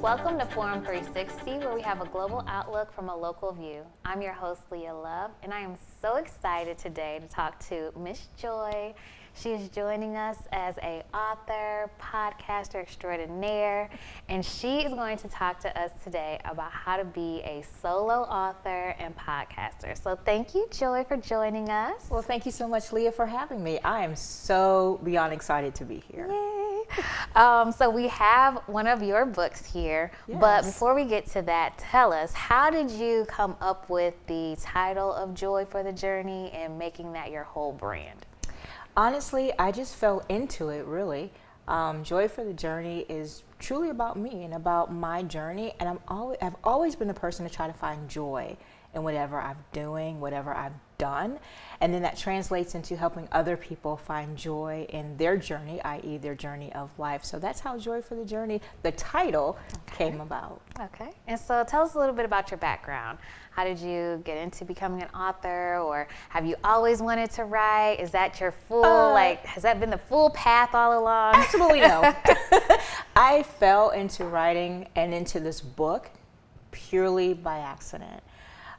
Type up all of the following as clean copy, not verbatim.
Welcome to Forum 360, where we have a global outlook from a local view. I'm your host, Leah Love, and I am so excited today to talk to Miss Joy. She is joining us as an author, podcaster extraordinaire, and she is going to talk to us today about how to be a solo author and podcaster. So thank you, Joy, for joining us. Well, thank you so much, Leah, for having me. I am so beyond excited to be here. Yay. So we have one of your books here, Yes. But before we get to that, tell us, how did you come up with the title of Joy for the Journey and making that your whole brand? Honestly, I just fell into it, really. Joy for the Journey is truly about me and about my journey, and I've always been the person to try to find joy in whatever I'm doing, whatever I've done, and then that translates into helping other people find joy in their journey, i.e. their journey of life. So that's how Joy for the Journey, the title, came about. Okay, and so tell us a little bit about your background. How did you get into becoming an author, or have you always wanted to write? Is that your full, has that been the full path all along? Absolutely no. I fell into writing and into this book purely by accident.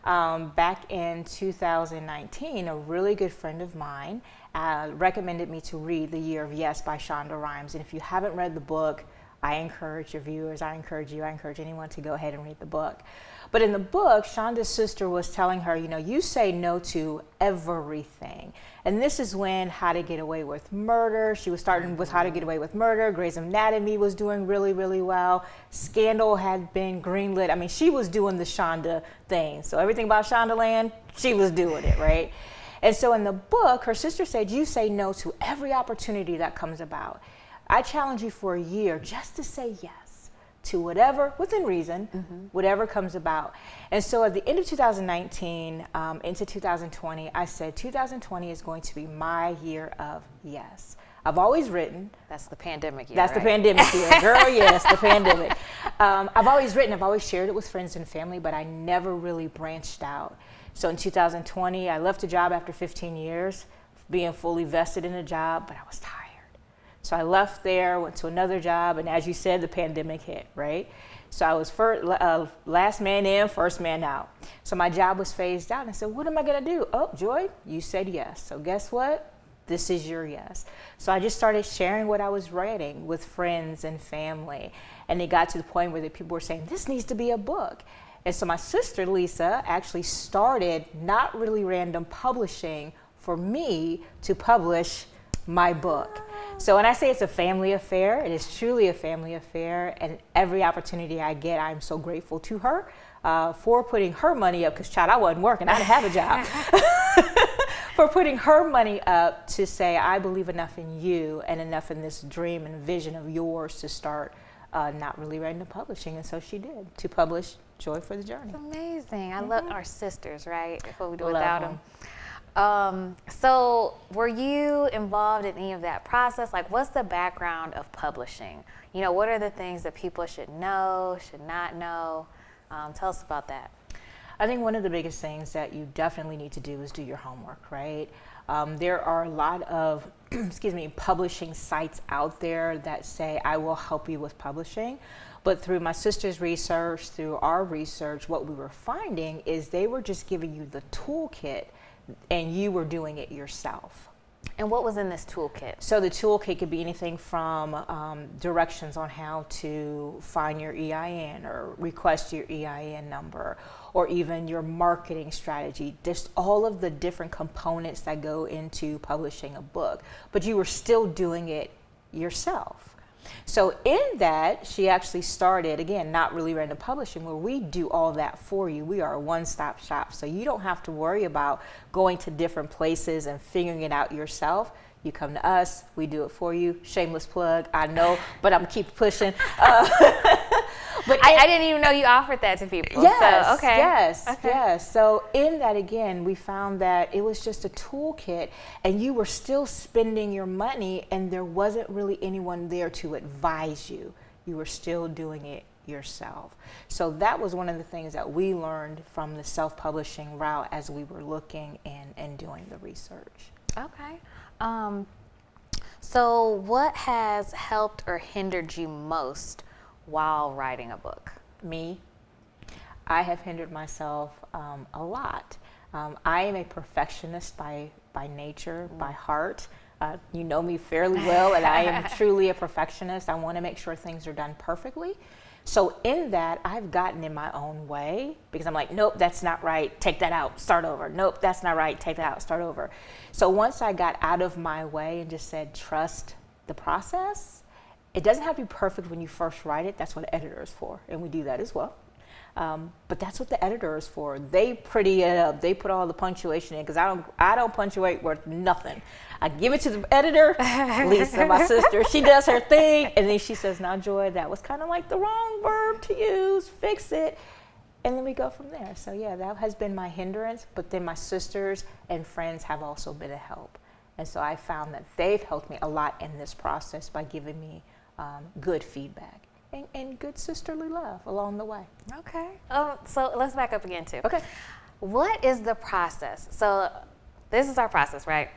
Back in 2019, a really good friend of mine recommended me to read The Year of Yes by Shonda Rhimes. And if you haven't read the book, I encourage your viewers, I encourage anyone to go ahead and read the book. But in the book, Shonda's sister was telling her, you say no to everything. And this is when How to Get Away with Murder. She was starting with How to Get Away with Murder. Grey's Anatomy was doing really, really well. Scandal had been greenlit. I mean, she was doing the Shonda thing. So everything about Shondaland, she was doing it, right? And so in the book, her sister said, you say no to every opportunity that comes about. I challenge you for a year just to say yes to whatever, within reason, whatever comes about. And so at the end of 2019 into 2020, I said 2020 is going to be my year of yes. I've always written. That's the pandemic year, That's right? the pandemic year, girl, yes, the pandemic. I've always written, I've always shared it with friends and family, but I never really branched out. So in 2020, I left a job after 15 years, being fully vested in a job, but I was tired. So I left there, went to another job, and as you said, the pandemic hit, right? So I was last man in, first man out. So my job was phased out, and I said, what am I gonna do? Oh, Joy, you said yes. So guess what? This is your yes. So I just started sharing what I was writing with friends and family, and it got to the point where the people were saying, this needs to be a book. And so my sister, Lisa, actually started Not Really Random Publishing for me to publish my book. So when I say it's a family affair, it is truly a family affair, and every opportunity I get, I'm so grateful to her for putting her money up, because child, I wasn't working, I didn't have a job. For putting her money up to say, I believe enough in you and enough in this dream and vision of yours to start Not Really Random Publishing. And so she did, to publish Joy for the Journey. It's amazing. I love our sisters, right? What we do Love without them. So were you involved in any of that process? Like, what's the background of publishing? What are the things that people should know, should not know? Tell us about that. I think one of the biggest things that you definitely need to do is do your homework, right? There are a lot of, publishing sites out there that say, I will help you with publishing. But through my sister's research, through our research, what we were finding is they were just giving you the toolkit and you were doing it yourself. And what was in this toolkit? So the toolkit could be anything from directions on how to find your EIN or request your EIN number, or even your marketing strategy, just all of the different components that go into publishing a book, but you were still doing it yourself. So in that, she actually started, again, Not Really Random Publishing, where we do all that for you. We are a one-stop shop, so you don't have to worry about going to different places and figuring it out yourself. You come to us, we do it for you. Shameless plug, I know, but I'm keep pushing. But I didn't even know you offered that to people. Yes, so, okay. Yes. So in that, again, we found that it was just a toolkit, and you were still spending your money, and there wasn't really anyone there to advise you. You were still doing it yourself. So that was one of the things that we learned from the self-publishing route as we were looking and doing the research. Okay. So what has helped or hindered you most while writing a book? Me, I have hindered myself a lot. I am a perfectionist by nature, by heart. You know me fairly well, and I am truly a perfectionist. I want to make sure things are done perfectly. So in that, I've gotten in my own way because I'm like, nope, that's not right. Take that out, start over. Nope, that's not right. Take that out, start over. So once I got out of my way and just said, trust the process, it doesn't have to be perfect when you first write it. That's what an editor is for, and we do that as well. But that's what the editor is for. They pretty it up. They put all the punctuation in because I don't punctuate worth nothing. I give it to the editor, Lisa, my sister. She does her thing, and then she says, "Now, Joy, that was kind of like the wrong verb to use. Fix it." And then we go from there. So yeah, that has been my hindrance. But then my sisters and friends have also been a help, and so I found that they've helped me a lot in this process by giving me good feedback. And good sisterly love along the way. Okay. So let's back up again too. Okay. What is the process? So this is our process, right?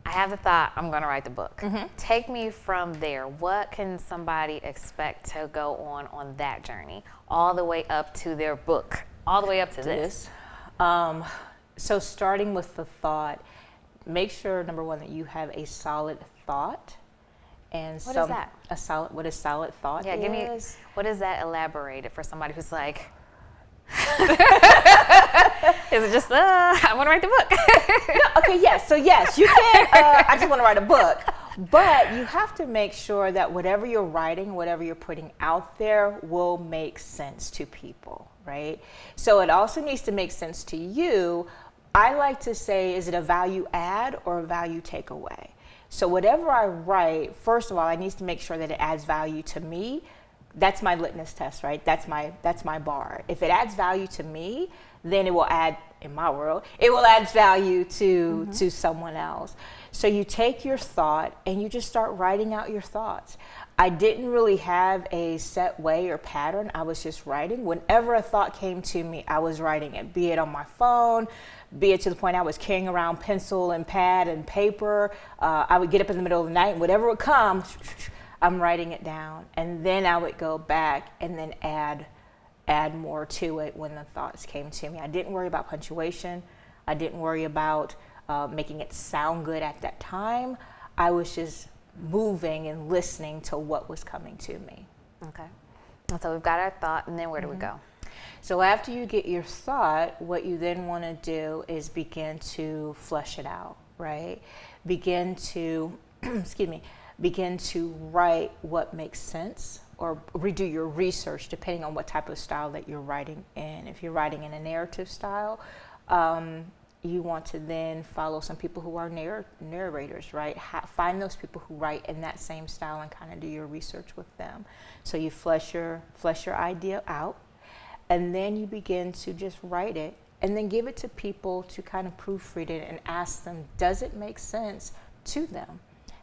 I have the thought, I'm going to write the book. Mm-hmm. Take me from there. What can somebody expect to go on that journey, all the way up to their book, all the way up to this? So starting with the thought, make sure, number one, that you have a solid thought. And what is that? What a solid thought is? Give me, what is that elaborated for somebody who's like, is it just, I want to write the book? No, okay, yes. So yes, you can, I just want to write a book. But you have to make sure that whatever you're writing, whatever you're putting out there will make sense to people, right? So it also needs to make sense to you. I like to say, is it a value add or a value takeaway? So whatever I write, first of all, I need to make sure that it adds value to me. That's my litmus test, right? That's my bar. If it adds value to me, then it will add, in my world, it will add value to someone else. So you take your thought and you just start writing out your thoughts. I didn't really have a set way or pattern. I was just writing. Whenever a thought came to me, I was writing it, be it on my phone, be it to the point I was carrying around pencil and pad and paper. I would get up in the middle of the night and whatever would come, I'm writing it down. And then I would go back and then add more to it when the thoughts came to me. I didn't worry about punctuation. I didn't worry about making it sound good at that time. I was just moving and listening to what was coming to me. Okay. So we've got our thought, and then where do we go? So after you get your thought, what you then want to do is begin to flesh it out, right? Begin to, begin to write what makes sense, or redo your research depending on what type of style that you're writing in. If you're writing in a narrative style, you want to then follow some people who are narrators, right? Find those people who write in that same style and kind of do your research with them. So you flesh your idea out, and then you begin to just write it, and then give it to people to kind of proofread it and ask them, does it make sense to them?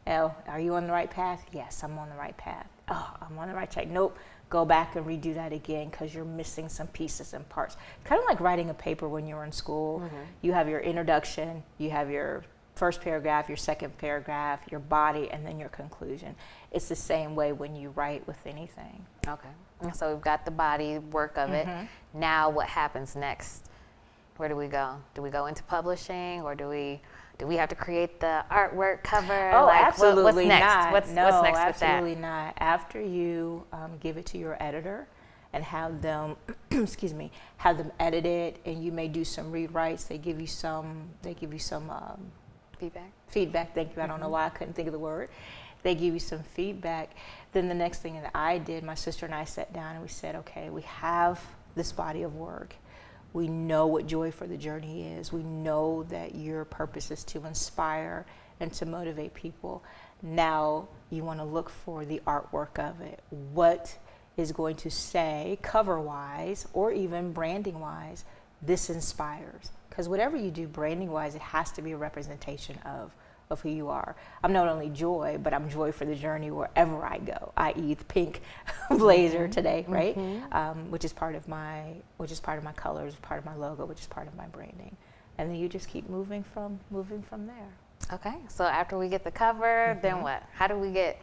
Are you on the right path? Yes, I'm on the right path. Oh, I'm on the right track. Nope. Go back and redo that again because you're missing some pieces and parts. Kind of like writing a paper when you're in school. Mm-hmm. You have your introduction, you have your first paragraph, your second paragraph, your body, and then your conclusion. It's the same way when you write with anything. Okay. So we've got the body work of it. Now what happens next? Where do we go? Do we go into publishing, or do we have to create the artwork cover? Oh, like, absolutely what's next? not. What's next with that? Absolutely not. After you give it to your editor and have them, have them edit it, and you may do some rewrites. They give you some feedback. Thank you. I don't know why I couldn't think of the word. They give you some feedback. Then the next thing that I did, my sister and I sat down and we said, okay, we have this body of work. We know what Joy for the Journey is. We know that your purpose is to inspire and to motivate people. Now you want to look for the artwork of it. What is going to say, cover-wise or even branding-wise, this inspires? Because whatever you do branding-wise, it has to be a representation of of who you are. I'm not only Joy, but I'm Joy for the journey wherever I go, i.e. the pink blazer today, right? Which is part of my colors, part of my logo, which is part of my branding. And then you just keep moving from there. Okay, so after we get the cover, then what? How do we get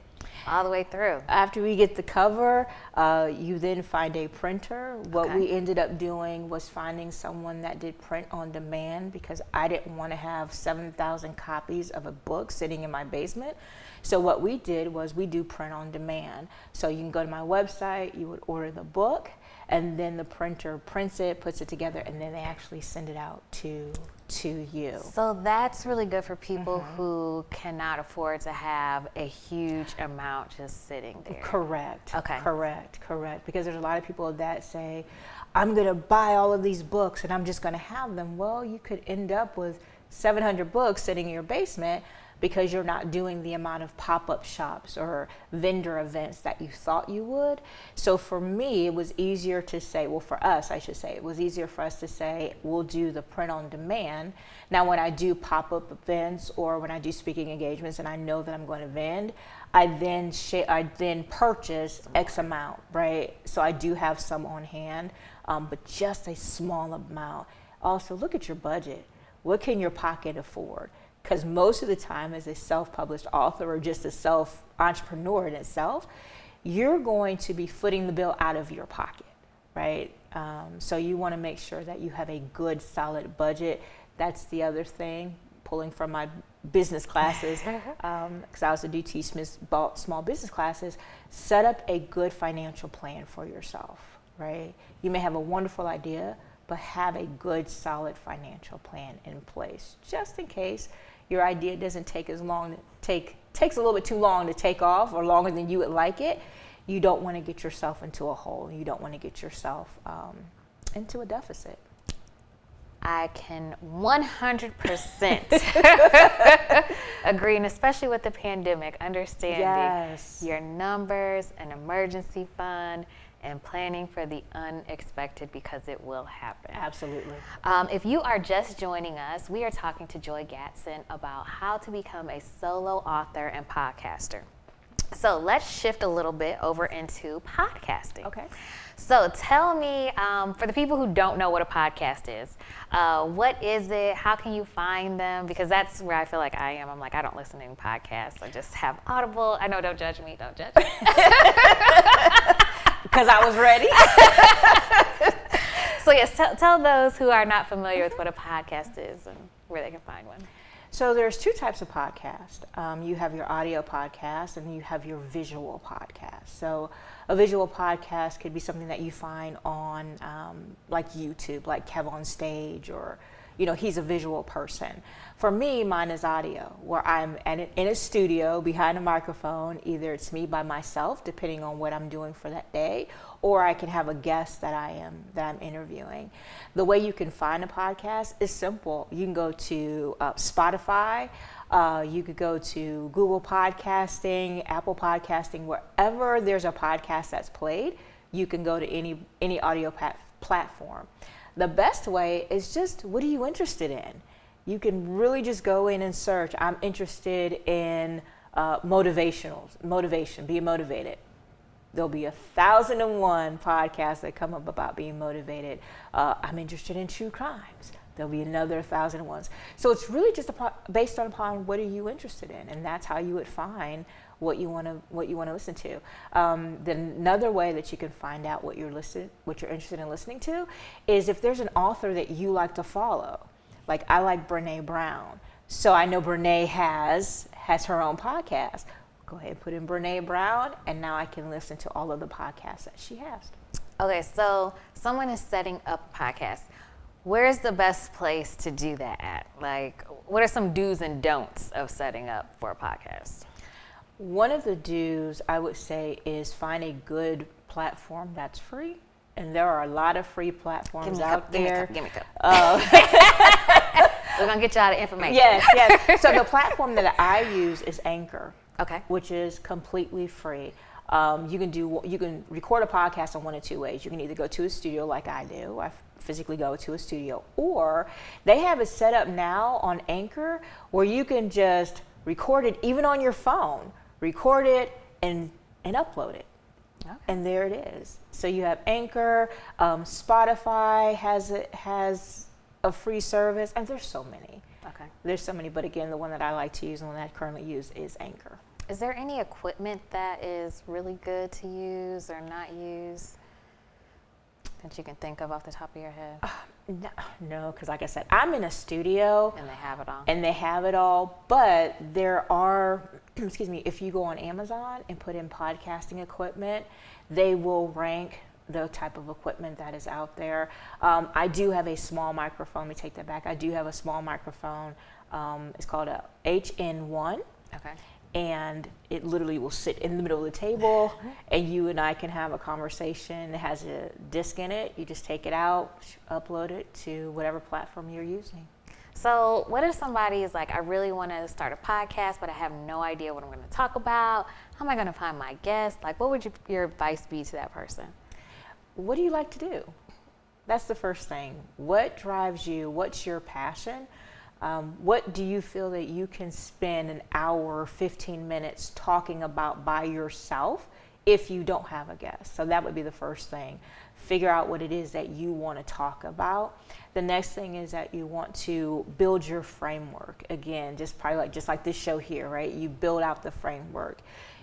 all the way through? After we get the cover, you then find a printer. What we ended up doing was finding someone that did print on demand, because I didn't want to have 7,000 copies of a book sitting in my basement. So what we did was we do print on demand. So you can go to my website, you would order the book, and then the printer prints it, puts it together, and then they actually send it out to you. So that's really good for people who cannot afford to have a huge amount just sitting there. Correct. Okay. Correct. Because there's a lot of people that say, I'm going to buy all of these books and I'm just going to have them. Well, you could end up with 700 books sitting in your basement because you're not doing the amount of pop-up shops or vendor events that you thought you would. So for me, it was easier to say, well, for us, I should say, it was easier for us to say, we'll do the print on demand. Now, when I do pop-up events or when I do speaking engagements and I know that I'm going to vend, I then purchase X amount, right? So I do have some on hand, but just a small amount. Also, look at your budget. What can your pocket afford? Because most of the time, as a self-published author or just a self-entrepreneur in itself, you're going to be footing the bill out of your pocket, right? So you want to make sure that you have a good, solid budget. That's the other thing, pulling from my business classes, because I also do teach small business classes. Set up a good financial plan for yourself, right? You may have a wonderful idea, but have a good, solid financial plan in place, just in case your idea doesn't take as long, takes a little bit too long to take off, or longer than you would like it. You don't want to get yourself into a hole. You don't want to get yourself into a deficit. I can 100% agree, and especially with the pandemic, understanding your numbers, an emergency fund, and planning for the unexpected, because it will happen. Absolutely. If you are just joining us, we are talking to Joy Gadson about how to become a solo author and podcaster. So let's shift a little bit over into podcasting. Okay. So tell me, for the people who don't know what a podcast is, what is it? How can you find them? Because that's where I feel like I am. I'm like, I don't listen to any podcasts. I just have Audible. I know, don't judge me. Because I was ready. So yes, tell those who are not familiar with what a podcast is and where they can find one. So there's two types of podcast. You have your audio podcast and you have your visual podcast. So a visual podcast could be something that you find on like YouTube, like Kev on Stage, or he's a visual person. For me, mine is audio, where I'm in a studio behind a microphone. Either it's me by myself, depending on what I'm doing for that day, or I can have a guest that I'm interviewing. The way you can find a podcast is simple. You can go to Spotify. You could go to Google Podcasting, Apple Podcasting, wherever there's a podcast that's played. You can go to any audio platform. The best way is just, what are you interested in? You can really just go in and search. I'm interested in motivation, being motivated. There'll be 1,001 podcasts that come up about being motivated. I'm interested in true crimes. There'll be another 1,001. So it's really just based upon what are you interested in, and that's how you would find what you want to listen to. Then another way that you can find out what you're interested in listening to is if there's an author that you like to follow. Like I like Brene Brown, so I know Brene has her own podcast. Go ahead and put in Brene Brown, and now I can listen to all of the podcasts that she has. Okay, so someone is setting up a podcast. Where's the best place to do that at? Like, what are some do's and don'ts of setting up for a podcast? One of the do's, I would say, is find a good platform that's free. And there are a lot of free platforms out there. Give me a cup. We're going to get you out of information. Yes. So the platform that I use is Anchor. Okay. Which is completely free. You can record a podcast in one of two ways. You can either go to a studio like I do. I physically go to a studio, or they have it set up now on Anchor where you can just record it even on your phone, record it and upload it. Okay. And there it is. So you have Anchor, Spotify has a free service, and there's so many. Okay. There's so many, but again, the one that I like to use and the one that I currently use is Anchor. Is there any equipment that is really good to use or not use that you can think of off the top of your head? No, because like I said, I'm in a studio. And they have it all. And they have it all, but there are, excuse me, if you go on Amazon and put in podcasting equipment, they will rank the type of equipment that is out there. I do have a small microphone. Let me take that back. I do have a small microphone. It's called a HN1. Okay. And it literally will sit in the middle of the table, and you and I can have a conversation. It has a disc in it. You just take it out, upload it to whatever platform you're using. So what if somebody is like, I really want to start a podcast, but I have no idea what I'm going to talk about? How am I going to find my guest? Like, what would your advice be to that person? What do you like to do? That's the first thing. What drives you? What's your passion? What do you feel that you can spend an hour, 15 minutes talking about by yourself if you don't have a guest? So that would be the first thing. Figure out what it is that you want to talk about. The next thing is that you want to build your framework. Again, just like this show here, right? You build out the framework.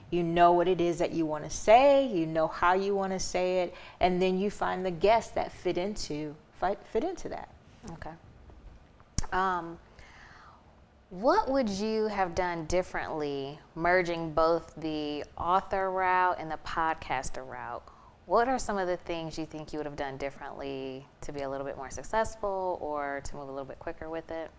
You know what it is that you want to say, you know how you want to say it, and then you find the guests that fit into that. Okay. What would you have done differently merging both the author route and the podcaster route? What are some of the things you think you would have done differently to be a little bit more successful or to move a little bit quicker with it?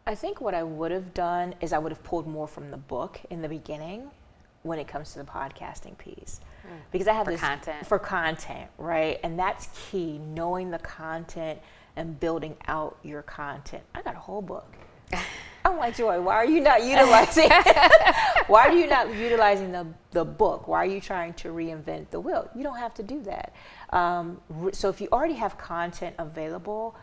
I think what I would have done is I would have pulled more from the book in the beginning when it comes to the podcasting piece. Because I have for content, right? And that's key, knowing the content and building out your content. I got a whole book. I'm like, Joy, why are you not utilizing why are you not utilizing the book? Why are you trying to reinvent the wheel? You don't have to do that. So if you already have content available,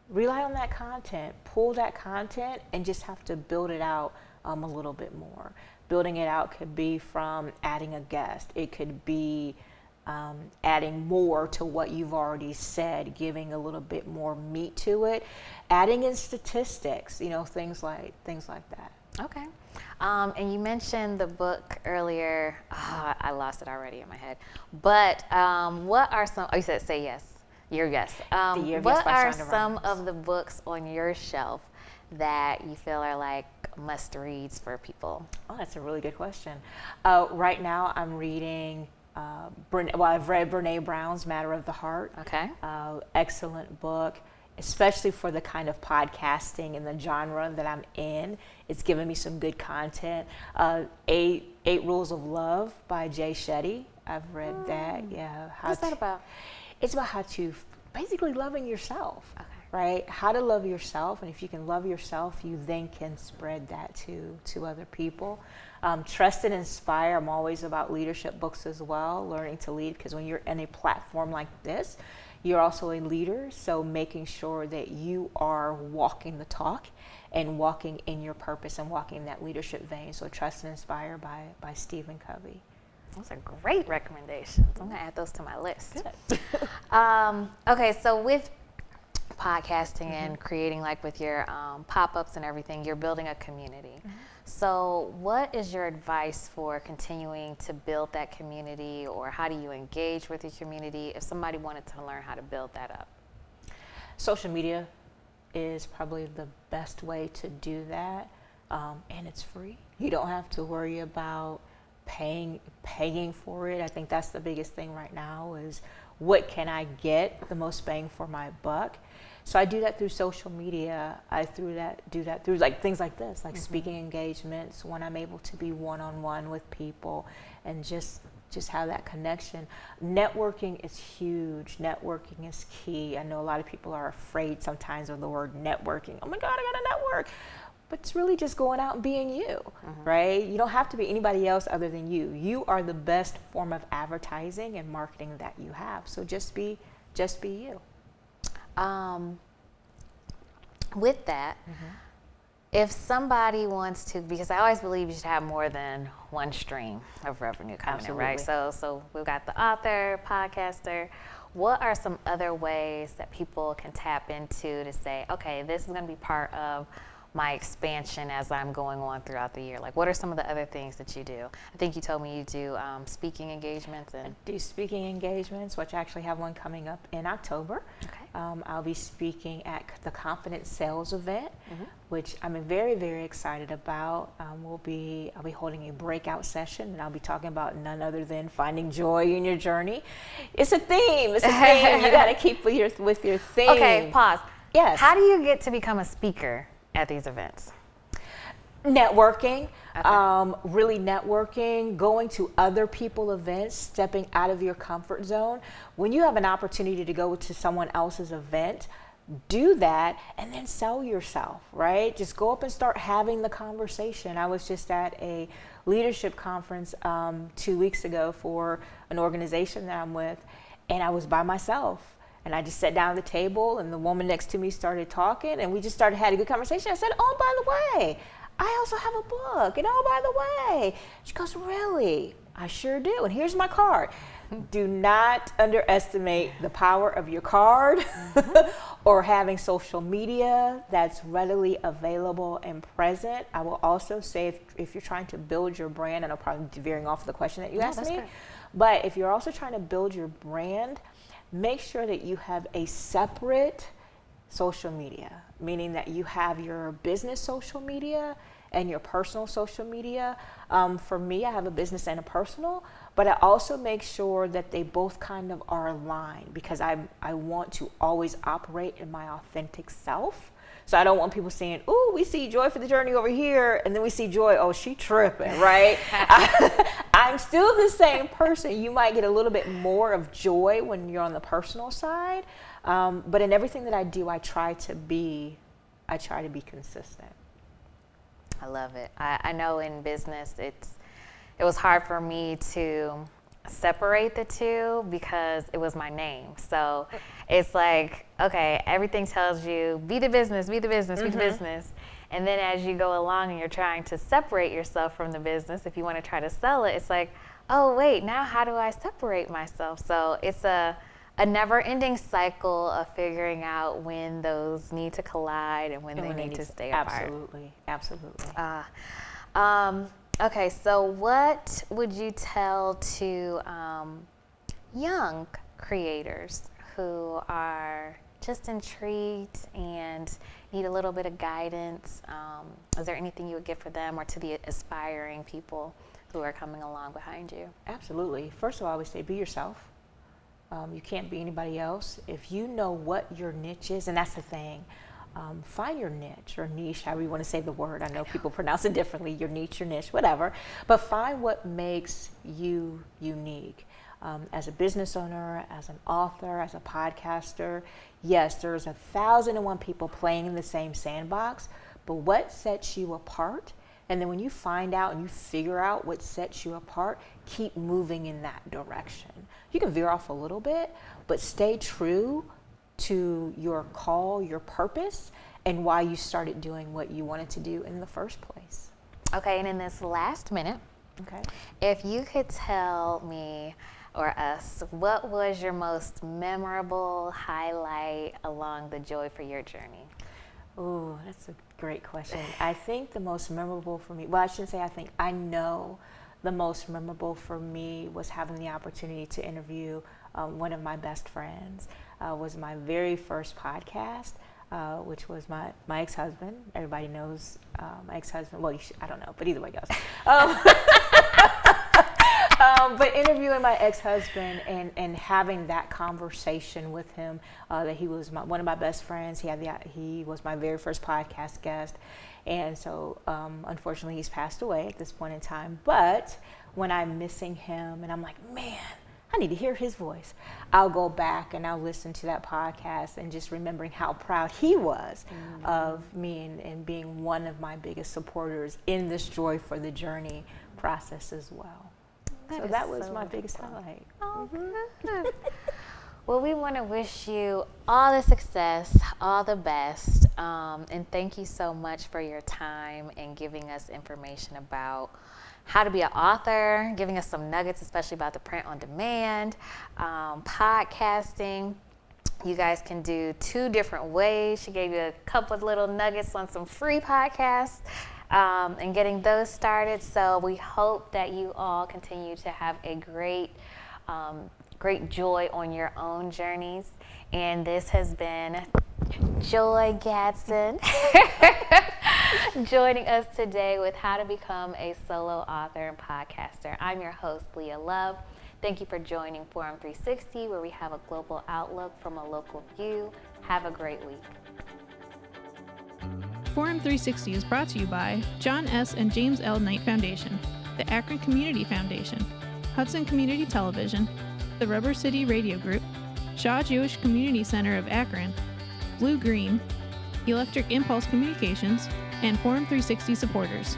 rely on that content, pull that content, and just have to build it out a little bit more. Building it out could be from adding a guest. It could be adding more to what you've already said, giving a little bit more meat to it, adding in statistics, things like that. Okay. And you mentioned the book earlier. I lost it already in my head. But what are some, you said say yes. Your guess. What are some of the books on your shelf that you feel are like must reads for people? Oh, that's a really good question. Right now I'm reading, I've read Brene Brown's Matter of the Heart. Okay. Excellent book, especially for the kind of podcasting and the genre that I'm in. It's given me some good content. Eight Rules of Love by Jay Shetty. I've read that. Yeah. What's that about? It's about how to basically loving yourself, okay, right? How to love yourself, and if you can love yourself, you then can spread that to other people. Trust and Inspire. I'm always about leadership books as well, learning to lead, because when you're in a platform like this, you're also a leader. So making sure that you are walking the talk and walking in your purpose and walking in that leadership vein. So Trust and Inspire by Stephen Covey. Those are great recommendations. I'm going to add those to my list. Okay, so with podcasting and creating, like with your pop-ups and everything, you're building a community. So what is your advice for continuing to build that community, or how do you engage with your community if somebody wanted to learn how to build that up? Social media is probably the best way to do that, and it's free. You don't have to worry about paying for it. I think that's the biggest thing right now is what can I get the most bang for my buck. So I do that through social media. I do that through like things like this, like speaking engagements, when I'm able to be one-on-one with people and just have that connection. Networking is huge. Networking is key. I know a lot of people are afraid sometimes of the word networking. Oh my God, I gotta network. But it's really just going out and being you, right? You don't have to be anybody else other than you. You are the best form of advertising and marketing that you have. So just be you. With that, If somebody wants to, because I always believe you should have more than one stream of revenue coming in, right? So we've got the author, podcaster. What are some other ways that people can tap into to say, okay, this is going to be part of my expansion as I'm going on throughout the year? Like, what are some of the other things that you do? I think you told me you do speaking engagements. I do speaking engagements, which I actually have one coming up in October. Okay. I'll be speaking at the Confident Sales event, which I'm very, very excited about. I'll be holding a breakout session, and I'll be talking about none other than finding joy in your journey. It's a theme. It's a theme. You got to keep with your theme. Okay, pause. Yes. How do you get to become a speaker at these events? Networking, really networking, going to other people's events, stepping out of your comfort zone. When you have an opportunity to go to someone else's event, do that and then sell yourself, right? Just go up and start having the conversation. I was just at a leadership conference 2 weeks ago for an organization that I'm with, and I was by myself. And I just sat down at the table, and the woman next to me started talking, and we just started having a good conversation. I said, oh, by the way, I also have a book. And oh, by the way. She goes, really? I sure do. And here's my card. Do not underestimate the power of your card or having social media that's readily available and present. I will also say if you're trying to build your brand, and I'm probably veering off the question that you asked me, but if you're also trying to build your brand, make sure that you have a separate social media, meaning that you have your business social media and your personal social media. For me, I have a business and a personal, but I also make sure that they both kind of are aligned, because I want to always operate in my authentic self. So I don't want people saying, ooh, we see Joy for the Journey over here, and then we see Joy, oh, she tripping, right? I'm still the same person. You might get a little bit more of joy when you're on the personal side, but in everything that I do, I try to be consistent. I love it. I know in business, it was hard for me to separate the two because it was my name. So it's like, okay, everything tells you, be the business, be the business, be the business. And then as you go along and you're trying to separate yourself from the business, if you want to try to sell it, it's like, oh, wait, now how do I separate myself? So it's a never-ending cycle of figuring out when those need to collide and when they need to stay apart. Absolutely. Okay, so what would you tell to young creators who are just intrigued and need a little bit of guidance? Is there anything you would give for them, or to the aspiring people who are coming along behind you? Absolutely. First of all, I would say be yourself. You can't be anybody else. If you know what your niche is, and that's the thing, find your niche or niche, however you want to say the word. I know people pronounce it differently, your niche, your niche, whatever. But find what makes you unique. As a business owner, as an author, as a podcaster, yes, there's 1,001 people playing in the same sandbox, but what sets you apart? And then when you find out and you figure out what sets you apart, keep moving in that direction. You can veer off a little bit, but stay true to your call, your purpose, and why you started doing what you wanted to do in the first place. Okay, and in this last minute, if you could tell me or us, what was your most memorable highlight along the Joy for Your journey? Ooh, that's a great question. I think the most memorable for me, well, I shouldn't say I think, I know the most memorable for me was having the opportunity to interview one of my best friends. Was my very first podcast, which was my ex-husband. Everybody knows my ex-husband. Well, I don't know, but either way it goes. But interviewing my ex-husband and having that conversation with him, that he was one of my best friends. He was my very first podcast guest. And so, unfortunately, he's passed away at this point in time. But when I'm missing him and I'm like, man, I need to hear his voice, I'll go back and I'll listen to that podcast and just remembering how proud he was of me and being one of my biggest supporters in this Joy for the Journey process as well. So that was my biggest highlight. Oh, good. Well, we want to wish you all the success, all the best, and thank you so much for your time and giving us information about how to be an author, giving us some nuggets, especially about the print on demand, podcasting. You guys can do 2 different ways. She gave you a couple of little nuggets on some free podcasts and getting those started. So we hope that you all continue to have a great joy on your own journeys. And this has been Joy Gadson joining us today with how to become a solo author and podcaster. I'm your host, Leah Love. Thank you for joining Forum 360, where we have a global outlook from a local view. Have a great week. Forum 360 is brought to you by John S. and James L. Knight Foundation, the Akron Community Foundation, Hudson Community Television, the Rubber City Radio Group, Shaw Jewish Community Center of Akron, Blue Green, Electric Impulse Communications, and Forum 360 supporters.